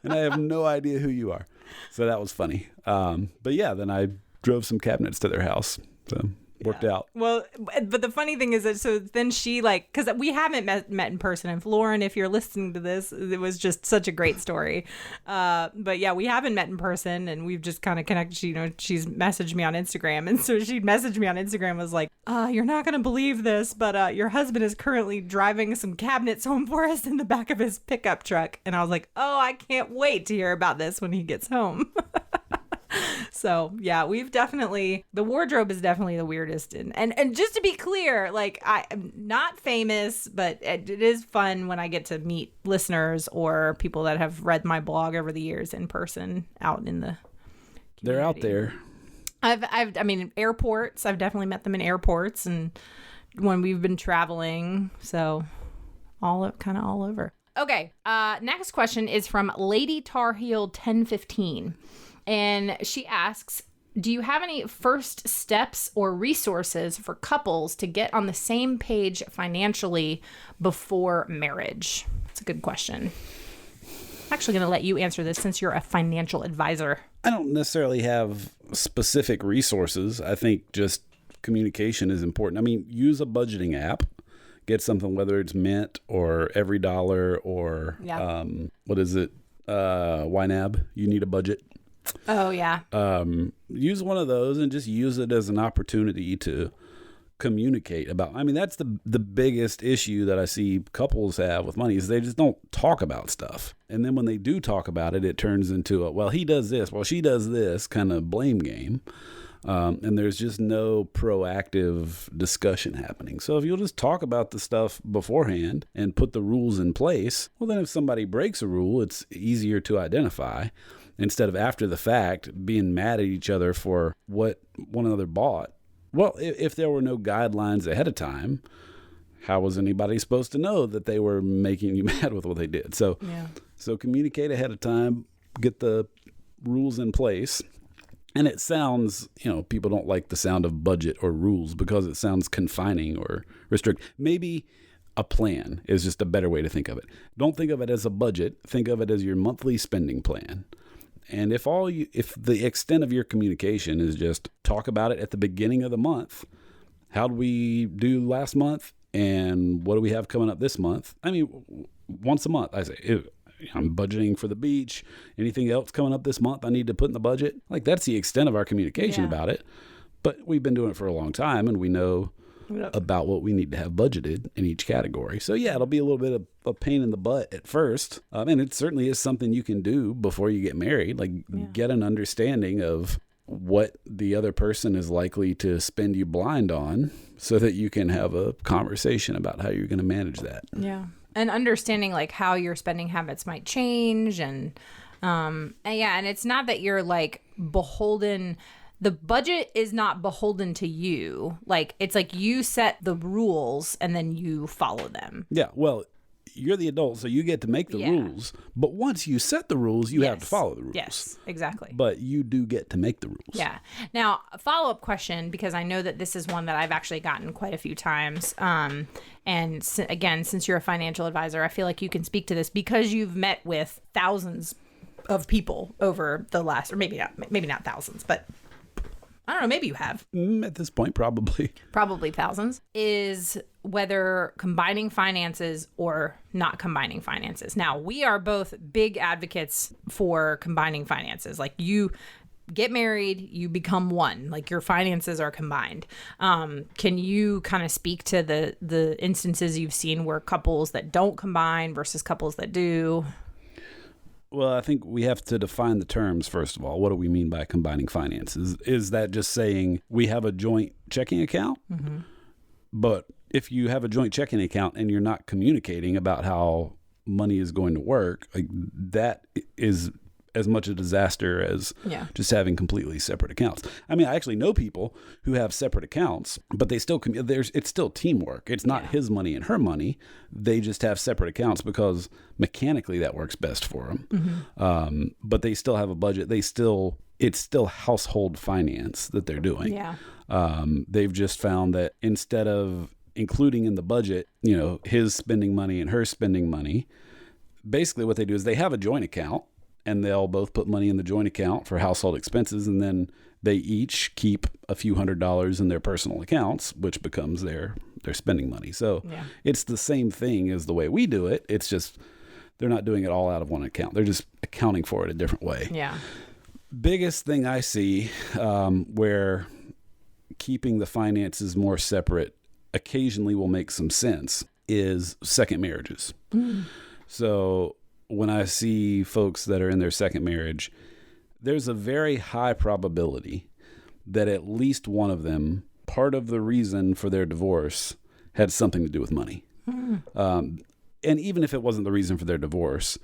S3: And I have no idea who you are. So that was funny. But yeah, then I drove some cabinets to their house. So worked out.
S2: Well, but the funny thing is that so then she like, because we haven't met in person. And Lauren, if you're listening to this, it was just such a great story. But yeah, we haven't met in person, and we've just kind of connected. You know, she's messaged me on Instagram, and so she messaged me on Instagram was like, "You're not gonna believe this, but your husband is currently driving some cabinets home for us in the back of his pickup truck." And I was like, "Oh, I can't wait to hear about this when he gets home." So yeah, the wardrobe is definitely the weirdest. And just to be clear, like I'm not famous, but it is fun when I get to meet listeners or people that have read my blog over the years in person out in the community.
S3: They're out there.
S2: I mean, airports, I've definitely met them in airports and when we've been traveling. So all over. Okay. Next question is from Lady Tar Heel 1015. And she asks, do you have any first steps or resources for couples to get on the same page financially before marriage? That's a good question. I'm actually going to let you answer this since you're a financial advisor.
S3: I don't necessarily have specific resources. I think just communication is important. I mean, use a budgeting app. Get something, whether it's Mint or Every Dollar or what is it? YNAB. You need a budget.
S2: Oh, yeah.
S3: Use one of those and just use it as an opportunity to communicate about. I mean, that's the biggest issue that I see couples have with money is they just don't talk about stuff. And then when they do talk about it, it turns into a, well, he does this, well, she does this kind of blame game. And there's just no proactive discussion happening. So if you'll just talk about the stuff beforehand and put the rules in place, well, then if somebody breaks a rule, it's easier to identify. Instead of after the fact being mad at each other for what one another bought. Well, if there were no guidelines ahead of time, how was anybody supposed to know that they were making you mad with what they did? So communicate ahead of time, get the rules in place. And it sounds, people don't like the sound of budget or rules because it sounds confining or restrict. Maybe a plan is just a better way to think of it. Don't think of it as a budget. Think of it as your monthly spending plan. And if the extent of your communication is just talk about it at the beginning of the month, how did we do last month and what do we have coming up this month? I mean, once a month, I say, I'm budgeting for the beach. Anything else coming up this month I need to put in the budget? Like that's the extent of our communication about it. But we've been doing it for a long time and we know about what we need to have budgeted in each category. So yeah, it'll be a little bit of a pain in the butt at first. And it certainly is something you can do before you get married, like get an understanding of what the other person is likely to spend you blind on so that you can have a conversation about how you're going to manage that.
S2: Yeah. And understanding like how your spending habits might change and it's not that you're like beholden. The budget is not beholden to you. Like, it's like you set the rules and then you follow them.
S3: Yeah, well, you're the adult, so you get to make the rules. But once you set the rules, you have to follow the rules.
S2: Yes, exactly.
S3: But you do get to make the rules.
S2: Yeah. Now, a follow-up question, because I know that this is one that I've actually gotten quite a few times. And again, since you're a financial advisor, I feel like you can speak to this because you've met with thousands of people over the last, or maybe not thousands, but I don't know, maybe you have.
S3: At this point, probably.
S2: Probably thousands. Is whether combining finances or not combining finances. Now, we are both big advocates for combining finances. Like you get married, you become one. Like your finances are combined. Can you kind of speak to the instances you've seen where couples that don't combine versus couples that do?
S3: Well, I think we have to define the terms, first of all. What do we mean by combining finances? Is that just saying we have a joint checking account? Mm-hmm. But if you have a joint checking account and you're not communicating about how money is going to work, like that is as much a disaster as just having completely separate accounts. I mean, I actually know people who have separate accounts, but they still it's still teamwork. It's not his money and her money. They just have separate accounts because mechanically that works best for them. Mm-hmm. But they still have a budget. It's still household finance that they're doing.
S2: Yeah.
S3: They've just found that instead of including in the budget, his spending money and her spending money, basically what they do is they have a joint account. and they'll both put money in the joint account for household expenses, and then they each keep a few $100s in their personal accounts, which becomes their spending money. So it's the same thing as the way we do it. It's just they're not doing it all out of one account. They're just accounting for it a different way.
S2: Yeah.
S3: Biggest thing I see where keeping the finances more separate occasionally will make some sense is second marriages. So when I see folks that are in their second marriage, there's a very high probability that at least one of them, part of the reason for their divorce had something to do with money. And even if it wasn't the reason for their divorce,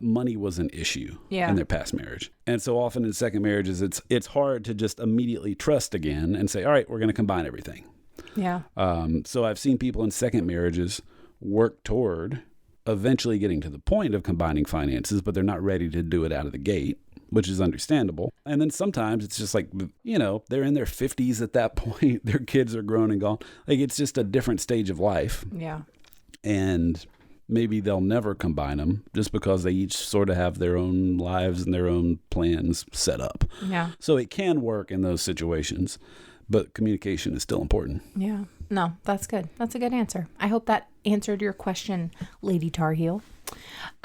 S3: money was an issue in their past marriage. And so often in second marriages, it's hard to just immediately trust again and say, all right, we're going to combine everything.
S2: Yeah.
S3: So I've seen people in second marriages work toward eventually getting to the point of combining finances, but they're not ready to do it out of the gate, which is understandable. And then sometimes it's just like, they're in their 50s at that point. Their kids are grown and gone. Like, it's just a different stage of life.
S2: Yeah.
S3: And maybe they'll never combine them just because they each sort of have their own lives and their own plans set up.
S2: Yeah.
S3: So it can work in those situations, but communication is still important.
S2: Yeah. No, that's good. That's a good answer. I hope that answered your question, Lady Tar Heel.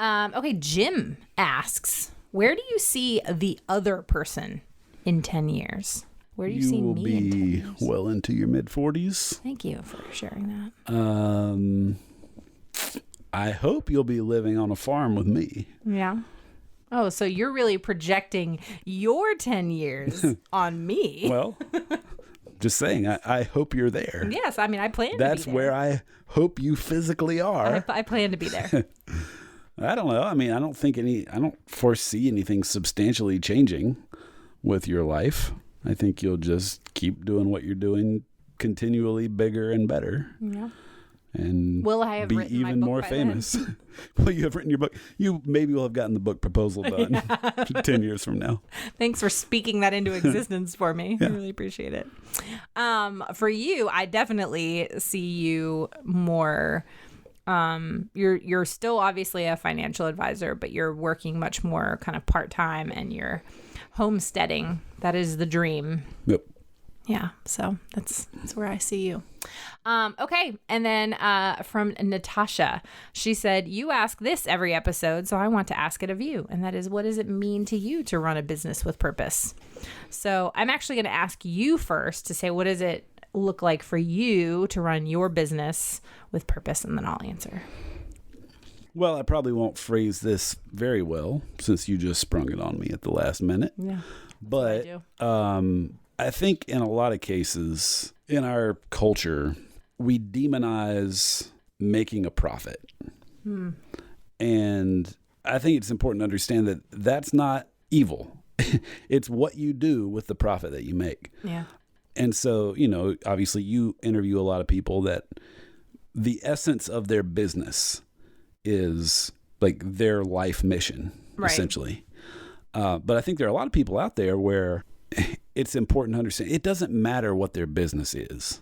S2: Okay, Jim asks, where do you see the other person in 10 years? Where do you see me in 10 years?
S3: You will be well into your mid-40s.
S2: Thank you for sharing that.
S3: I hope you'll be living on a farm with me.
S2: Yeah. Oh, so you're really projecting your 10 years on me.
S3: Well, just saying, I hope you're there.
S2: Yes, I mean, I plan to be there.
S3: That's where I hope you physically are.
S2: I plan to be there.
S3: I don't know. I mean, I don't foresee anything substantially changing with your life. I think you'll just keep doing what you're doing, continually bigger and better. Yeah. And
S2: will I have
S3: be
S2: written
S3: even
S2: my book
S3: more
S2: by
S3: famous.
S2: Then?
S3: Well, you have written your book. You maybe will have gotten the book proposal done 10 years from now.
S2: Thanks for speaking that into existence for me. I really appreciate it. For you, I definitely see you more. You're still obviously a financial advisor, but you're working much more kind of part-time, and you're homesteading. That is the dream.
S3: Yep.
S2: Yeah, so that's where I see you. Okay, and then from Natasha, she said, you ask this every episode, so I want to ask it of you, and that is, what does it mean to you to run a business with purpose? So I'm actually going to ask you first to say, what does it look like for you to run your business with purpose, and then I'll answer.
S3: Well, I probably won't phrase this very well since you just sprung it on me at the last minute.
S2: Yeah,
S3: but I think in a lot of cases in our culture, we demonize making a profit. And I think it's important to understand that that's not evil. It's what you do with the profit that you make.
S2: Yeah.
S3: And so, obviously you interview a lot of people that the essence of their business is like their life mission, essentially. But I think there are a lot of people out there where it's important to understand it doesn't matter what their business is.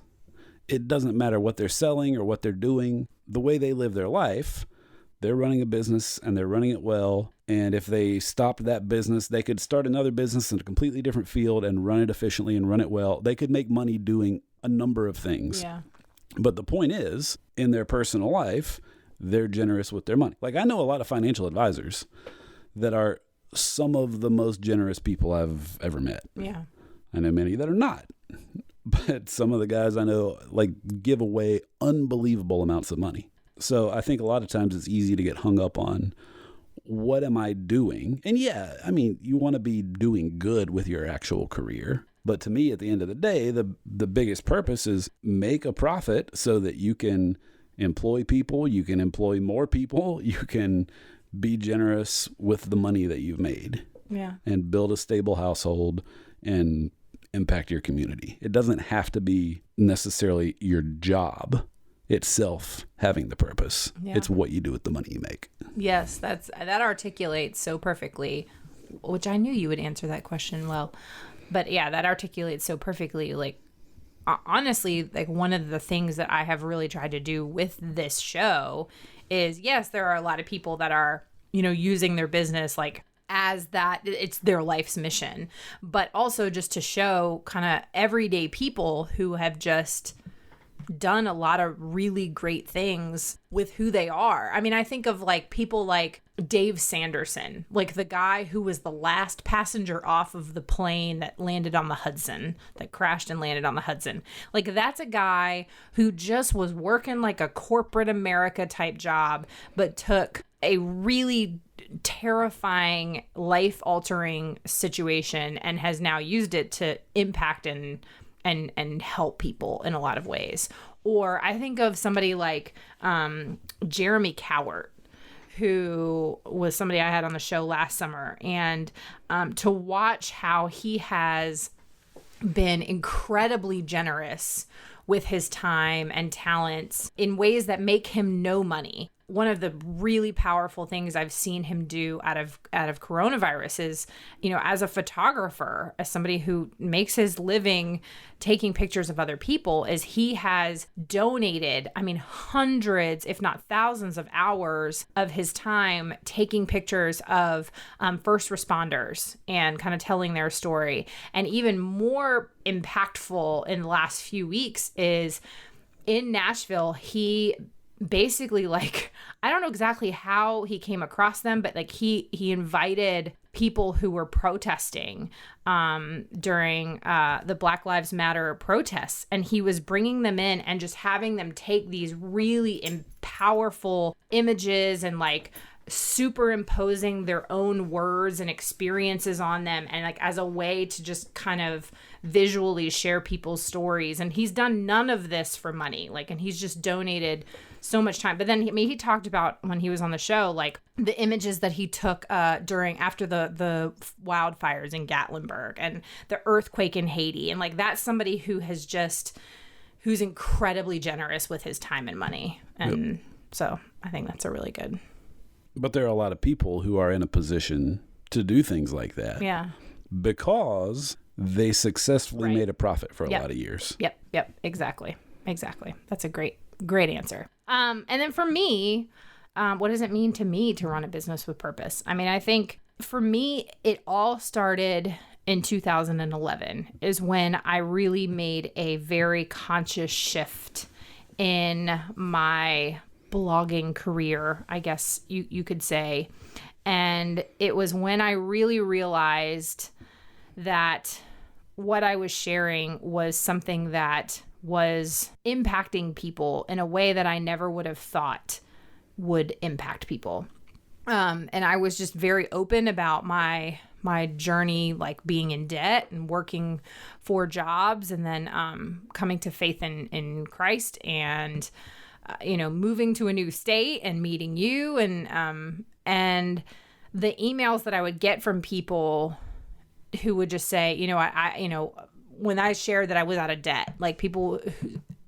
S3: It doesn't matter what they're selling or what they're doing. The way they live their life, they're running a business and they're running it well. And if they stopped that business, they could start another business in a completely different field and run it efficiently and run it well. They could make money doing a number of things.
S2: Yeah.
S3: But the point is, in their personal life, they're generous with their money. Like, I know a lot of financial advisors that are some of the most generous people I've ever met.
S2: Yeah.
S3: I know many that are not. But some of the guys I know give away unbelievable amounts of money. So I think a lot of times it's easy to get hung up on, what am I doing? And yeah, I mean, you want to be doing good with your actual career. But to me, at the end of the day, the biggest purpose is make a profit so that you can employ people, you can employ more people, you can be generous with the money that you've made.
S2: Yeah. And
S3: build a stable household and impact your community. It doesn't have to be necessarily your job itself having the purpose. Yeah. It's what you do with the money you make.
S2: Yes, that articulates so perfectly, which I knew you would answer that question well. But yeah, that articulates so perfectly. Like, honestly, like, one of the things that I have really tried to do with this show is, yes, there are a lot of people that are, using their business like
S1: as that it's their life's mission, but also just to show kind of everyday people who have just done a lot of really great things with who they are. I mean, I think of like people like Dave Sanderson, like the guy who was the last passenger off of the plane that landed on the Hudson, that crashed and landed on the Hudson. Like that's a guy who just was working like a corporate America type job, but took a really terrifying, life-altering situation and has now used it to impact and help people in a lot of ways. Or I think of somebody like Jeremy Cowart, who was somebody I had on the show last summer, and to watch how he has been incredibly generous with his time and talents in ways that make him no money. One of the really powerful things I've seen him do out of coronavirus is, you know, as a photographer, as somebody who makes his living taking pictures of other people, is he has donated, I mean, hundreds, if not thousands of hours of his time taking pictures of first responders and kind of telling their story. And even more impactful in the last few weeks is in Nashville, he basically, like, I don't know exactly how he came across them, but like he invited people who were protesting during the Black Lives Matter protests, and he was bringing them in and just having them take these really powerful images and like superimposing their own words and experiences on them, and like as a way to just kind of visually share people's stories. And he's done none of this for money, like, and he's just donated so much time. But then he talked about, when he was on the show, like the images that he took after the wildfires in Gatlinburg and the earthquake in Haiti, and like that's somebody who's incredibly generous with his time and money. And so I think that's a really good.
S3: But there are a lot of people who are in a position to do things like that.
S1: Yeah.
S3: Because they successfully made a profit for a lot of years.
S1: Yep. Exactly. That's a great answer. And then for me, what does it mean to me to run a business with purpose? I mean, I think for me, it all started in 2011 is when I really made a very conscious shift in my blogging career, I guess you could say. And it was when I really realized that what I was sharing was something that was impacting people in a way that I never would have thought would impact people. And I was just very open about my journey, like being in debt and working 4 jobs, and then coming to faith in Christ, and moving to a new state and meeting you, and the emails that I would get from people who would just say, when I shared that I was out of debt, like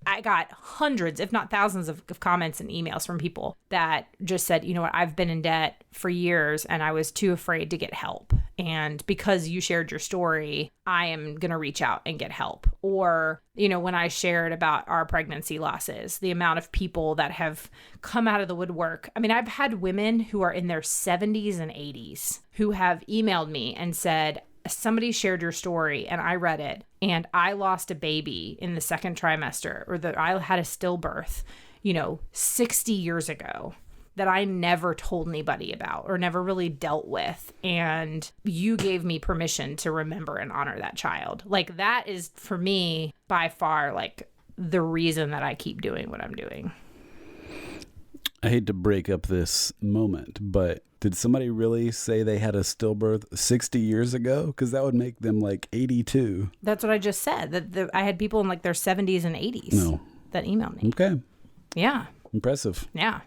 S1: I got hundreds, if not thousands of comments and emails from people that just said, I've been in debt for years and I was too afraid to get help. And because you shared your story, I am going to reach out and get help. Or, when I shared about our pregnancy losses, the amount of people that have come out of the woodwork. I mean, I've had women who are in their 70s and 80s who have emailed me and said, somebody shared your story and I read it, and I lost a baby in the second trimester, or I had a stillbirth, 60 years ago that I never told anybody about or never really dealt with. And you gave me permission to remember and honor that child. Like, that is, for me, by far, like the reason that I keep doing what I'm doing.
S3: I hate to break up this moment, but did somebody really say they had a stillbirth 60 years ago? Because that would make them like 82.
S1: That's what I just said. That I had people in like their 70s and 80s that emailed me.
S3: Okay.
S1: Yeah.
S3: Impressive.
S1: Yeah.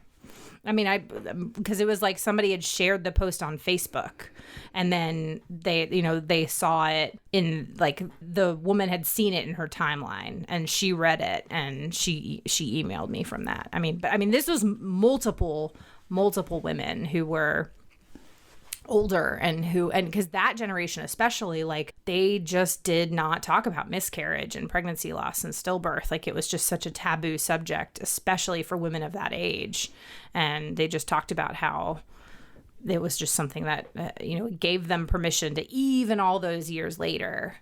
S1: I mean, because it was like somebody had shared the post on Facebook, and then they saw it in, like, the woman had seen it in her timeline and she read it and she emailed me from that. I mean, this was multiple women who were older and because that generation especially, like, they just did not talk about miscarriage and pregnancy loss and stillbirth. Like, it was just such a taboo subject, especially for women of that age. And they just talked about how it was just something that, gave them permission to even all those years later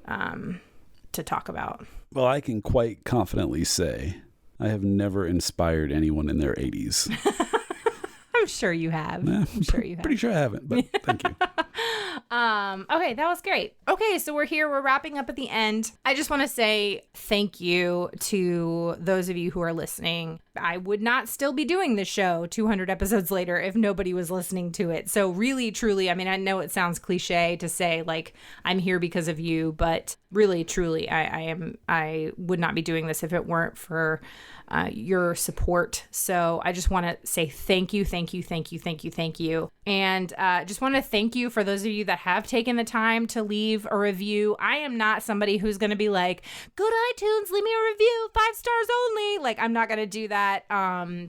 S1: to talk about.
S3: Well, I can quite confidently say I have never inspired anyone in their 80s.
S1: I'm sure you have. I'm sure you have.
S3: Pretty sure I haven't, but thank you.
S1: Okay, that was great. Okay, so we're here. We're wrapping up at the end. I just want to say thank you to those of you who are listening. I would not still be doing this show 200 episodes later if nobody was listening to it. So really, truly, I mean, I know it sounds cliche to say like I'm here because of you, but really, truly, I would not be doing this if it weren't for your support. So I just want to say thank you. And just want to thank you for those of you that have taken the time to leave a review. I am not somebody who's going to be like, go to iTunes, leave me a review, 5 stars only. Like, I'm not going to do that.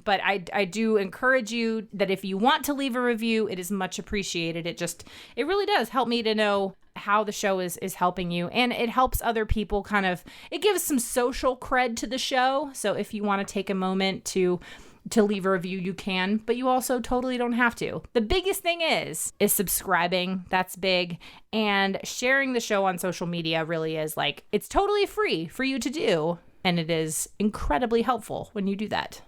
S1: But I do encourage you that if you want to leave a review, it is much appreciated. It really does help me to know how the show is helping you, and it helps other people it gives some social cred to the show. So if you want to take a moment to leave a review, you can, but you also totally don't have to. The biggest thing is subscribing. That's big. And sharing the show on social media really is it's totally free for you to do. And it is incredibly helpful when you do that.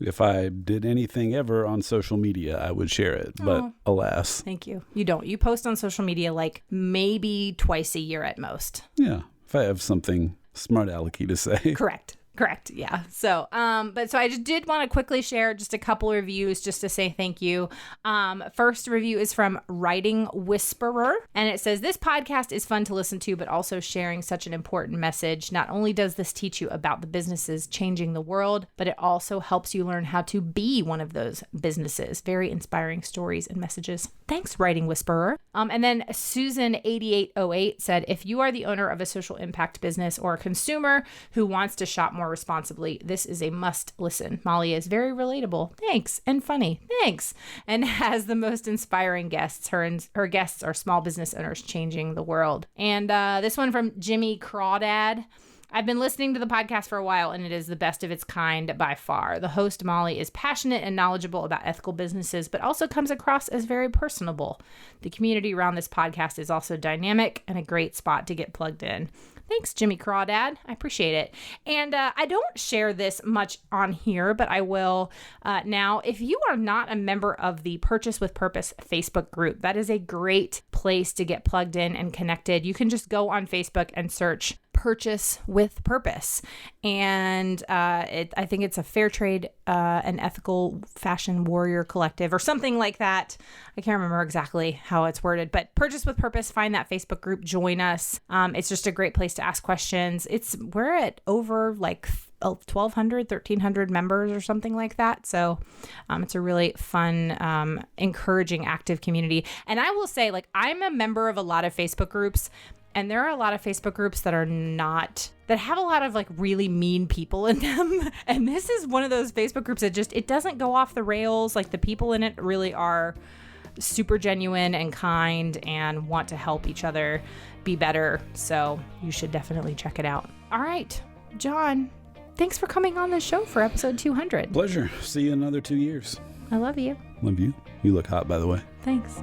S3: If I did anything ever on social media, I would share it. But alas.
S1: Thank you. You don't. You post on social media maybe twice a year at most.
S3: Yeah. If I have something smart alecky to say.
S1: Correct. Yeah. So, so I just did want to quickly share just a couple reviews just to say thank you. First review is from Writing Whisperer, and it says, this podcast is fun to listen to, but also sharing such an important message. Not only does this teach you about the businesses changing the world, but it also helps you learn how to be one of those businesses. Very inspiring stories and messages. Thanks, Writing Whisperer. And then Susan8808 said, if you are the owner of a social impact business or a consumer who wants to shop more responsibly, this is a must listen. Molly is very relatable. Thanks. And funny. Thanks. And has the most inspiring guests. Her guests are small business owners changing the world. And this one from Jimmy Crawdad. I've been listening to the podcast for a while, and it is the best of its kind by far. The host, Molly, is passionate and knowledgeable about ethical businesses, but also comes across as very personable. The community around this podcast is also dynamic and a great spot to get plugged in. Thanks, Jimmy Crawdad. I appreciate it. And I don't share this much on here, but I will now. If you are not a member of the Purchase with Purpose Facebook group, that is a great place to get plugged in and connected. You can just go on Facebook and search Purchase with Purpose. And I think it's a fair trade and ethical fashion warrior collective or something like that. I can't remember exactly how it's worded, but Purchase with Purpose, find that Facebook group, join us. It's just a great place to ask questions. We're at over 1,200, 1,300 members or something like that. So it's a really fun, encouraging, active community. And I will say, I'm a member of a lot of Facebook groups. And there are a lot of Facebook groups that have a lot of really mean people in them. And this is one of those Facebook groups that it doesn't go off the rails. The people in it really are super genuine and kind and want to help each other be better. So you should definitely check it out. All right, John, thanks for coming on the show for episode 200.
S3: Pleasure. See you in another 2 years.
S1: I love you.
S3: Love you. You look hot, by the way.
S1: Thanks.